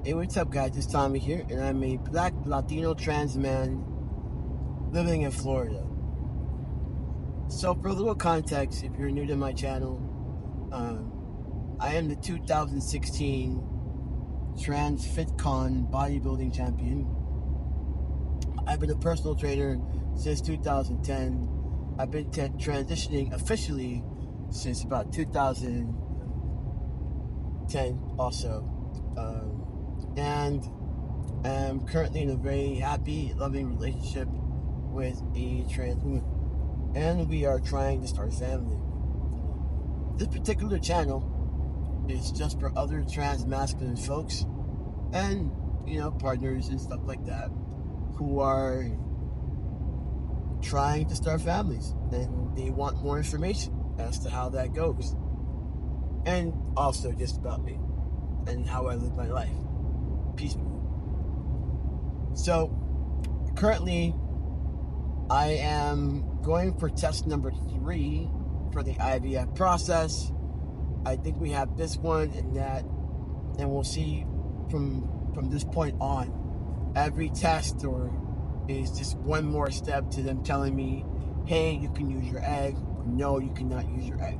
Hey, what's up, guys? It's Tommy here, and I'm a black Latino trans man living in Florida. So, for a little context, if you're new to my channel, I am the 2016 Trans FitCon bodybuilding champion. I've been a personal trainer since 2010. I've been transitioning officially since about 2010 also. And I'm currently in a very happy, loving relationship with a trans woman. And we are trying to start a family. This particular channel is just for other trans masculine folks and, partners and stuff like that who are trying to start families and they want more information as to how that goes. And also just about me and how I live my life peacefully. So, currently, I am going for test number 3 for the IVF process. I think we have this one and that, and we'll see from this point on. Every test is just one more step to them telling me, hey, you can use your egg, or no, you cannot use your egg.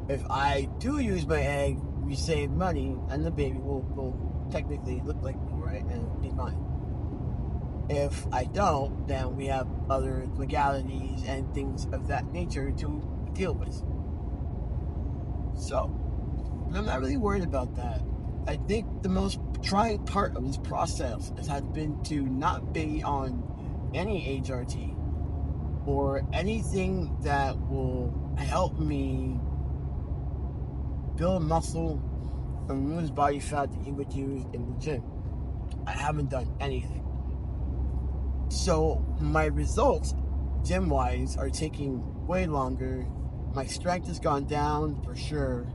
If I do use my egg, we save money, and the baby will technically look like me, right, and be mine. If I don't, then we have other legalities and things of that nature to deal with. So, I'm not really worried about that. I think the most trying part of this process has been to not be on any HRT or anything that will help me build muscle and lose body fat that you would use in the gym. I haven't done anything. So my results, gym-wise, are taking way longer. My strength has gone down for sure.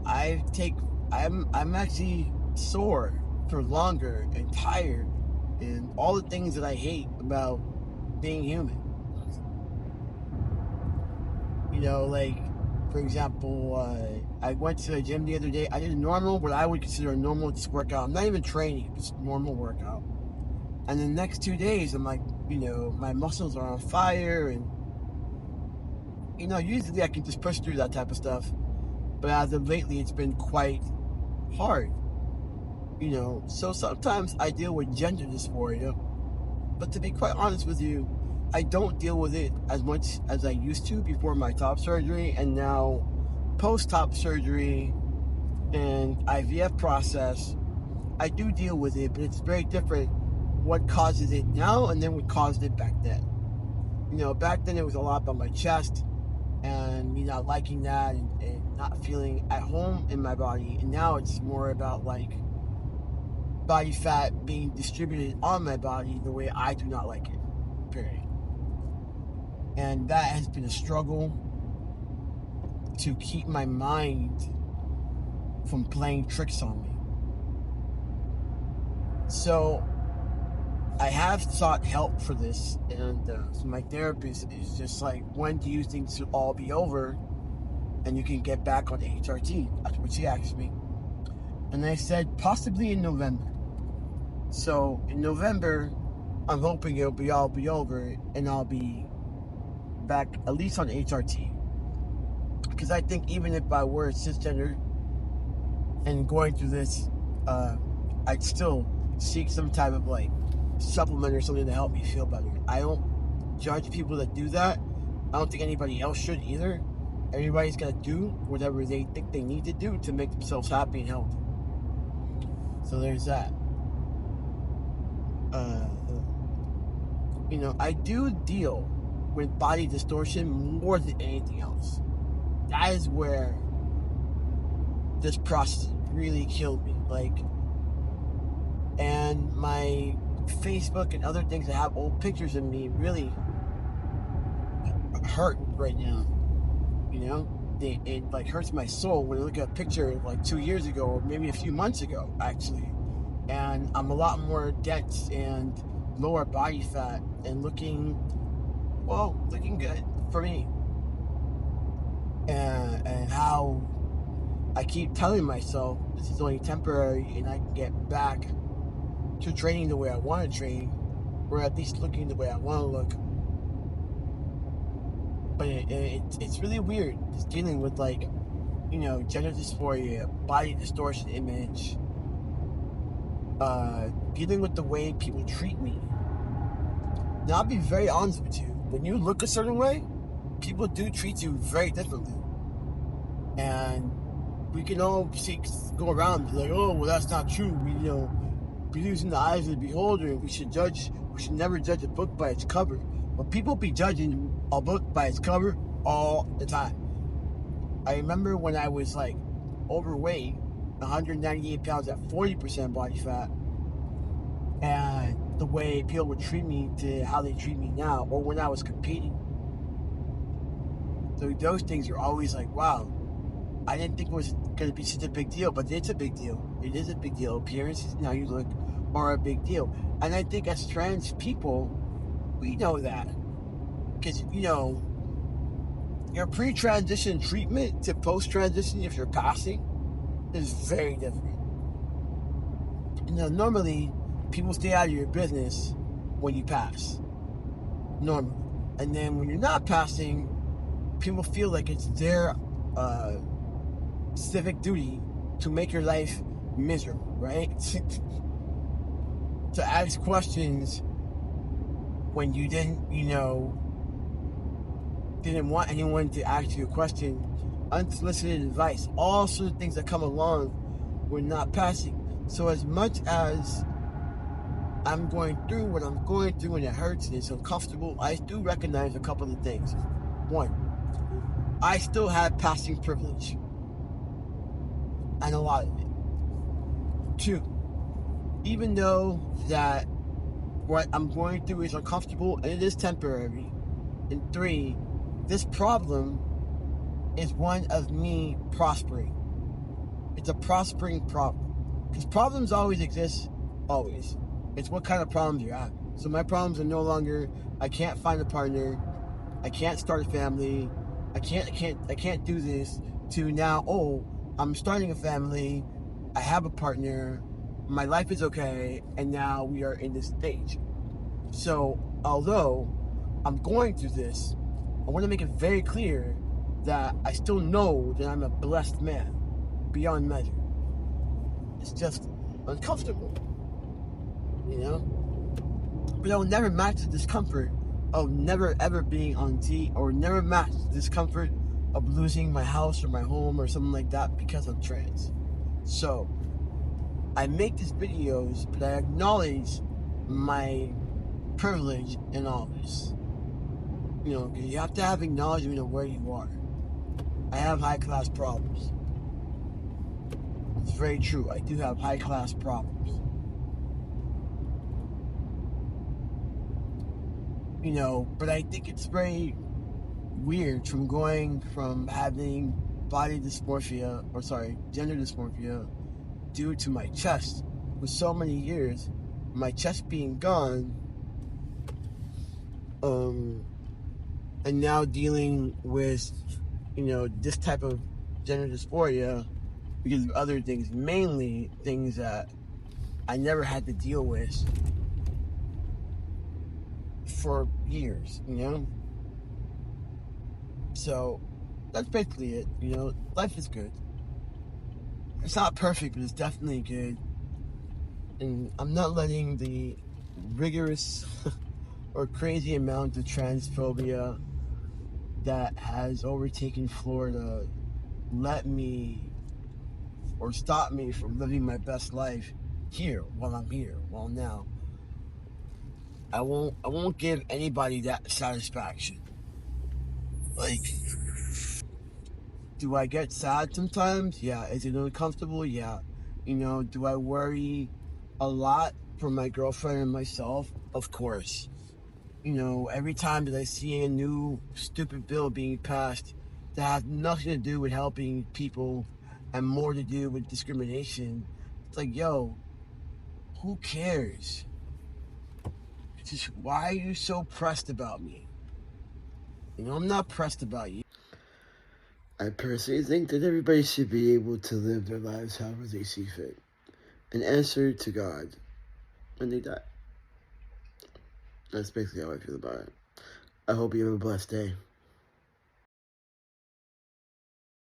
I'm actually sore for longer and tired and all the things that I hate about being human. For example, I went to the gym the other day. I did what I would consider a normal workout. I'm not even training, just normal workout. And the next 2 days, I'm like, my muscles are on fire. And, usually I can just push through that type of stuff. But as of lately, it's been quite hard. So sometimes I deal with gender dysphoria. But to be quite honest with you, I don't deal with it as much as I used to before my top surgery, and now post-top surgery and IVF process, I do deal with it, but it's very different what causes it now and then what caused it back then. Back then it was a lot about my chest and me not liking that and not feeling at home in my body, and now it's more about body fat being distributed on my body the way I do not like it, period. And that has been a struggle to keep my mind from playing tricks on me. So I have sought help for this, and so my therapist is just like, when do you think this will all be over and you can get back on HRT? That's what she asked me. And I said, possibly in November. So in November, I'm hoping it'll all be over and I'll be back at least on HRT. Because I think even if I were cisgender and going through this, I'd still seek some type of supplement or something to help me feel better. I don't judge people that do that. I don't think anybody else should either. Everybody's got to do whatever they think they need to do to make themselves happy and healthy. So there's that. I do deal with body distortion more than anything else. That is where this process really killed me. And my Facebook and other things that have old pictures of me really hurt right now. It hurts my soul when I look at a picture 2 years ago or maybe a few months ago, actually. And I'm a lot more dense and lower body fat and looking good for me. And how I keep telling myself this is only temporary and I can get back to training the way I want to train, or at least looking the way I want to look. But it's really weird just dealing with, like, gender dysphoria, body distortion image, dealing with the way people treat me. Now, I'll be very honest with you. When you look a certain way, people do treat you very differently. And we can all go around and be like, oh, well, that's not true. We, believe in the eyes of the beholder. We should never judge a book by its cover. But people be judging a book by its cover all the time. I remember when I was, like, overweight, 198 pounds at 40% body fat, and the way people would treat me to how they treat me now, or when I was competing. So those things are always like, wow, I didn't think it was going to be such a big deal, but it's a big deal. It is a big deal. Appearances and how you look are a big deal. And I think as trans people, we know that. Because, your pre-transition treatment to post-transition, if you're passing, is very different. Normally, people stay out of your business when you pass. Normally. And then when you're not passing, people feel like it's their civic duty to make your life miserable, right? To ask questions when you didn't want anyone to ask you a question, unsolicited advice, all sorts of things that come along when not passing. So as much as I'm going through what I'm going through and it hurts and it's uncomfortable, I do recognize a couple of things. One, I still have passing privilege. And a lot of it. Two, even though that what I'm going through is uncomfortable and it is temporary. And three, this problem is one of me prospering. It's a prospering problem. Because problems always exist, always. It's what kind of problems you're at. So my problems are no longer, I can't find a partner, I can't start a family, I can't do this, to now, oh, I'm starting a family, I have a partner, my life is okay, and now we are in this stage. So, although I'm going through this, I want to make it very clear that I still know that I'm a blessed man, beyond measure. It's just uncomfortable, But I'll never match the discomfort of never ever being on T, or never match the discomfort of losing my house or my home or something like that because I'm trans. So, I make these videos, but I acknowledge my privilege in all this. Because you have to have acknowledgement of where you are. I have high-class problems. It's very true. I do have high-class problems. But I think it's very weird from going from having gender dysmorphia due to my chest for so many years, my chest being gone, and now dealing with, this type of gender dysphoria because of other things, mainly things that I never had to deal with for years, So, that's basically it, life is good. It's not perfect, but it's definitely good. And I'm not letting the rigorous or crazy amount of transphobia that has overtaken Florida let me or stop me from living my best life here while I'm here, while now. I won't give anybody that satisfaction. Like, do I get sad sometimes? Yeah. Is it uncomfortable? Yeah. Do I worry a lot for my girlfriend and myself? Of course. Every time that I see a new stupid bill being passed that has nothing to do with helping people and more to do with discrimination, it's like, yo, who cares? It's just, why are you so pressed about me? I'm not pressed about you. I personally think that everybody should be able to live their lives however they see fit and answer to God when they die. That's basically how I feel about it. I hope you have a blessed day.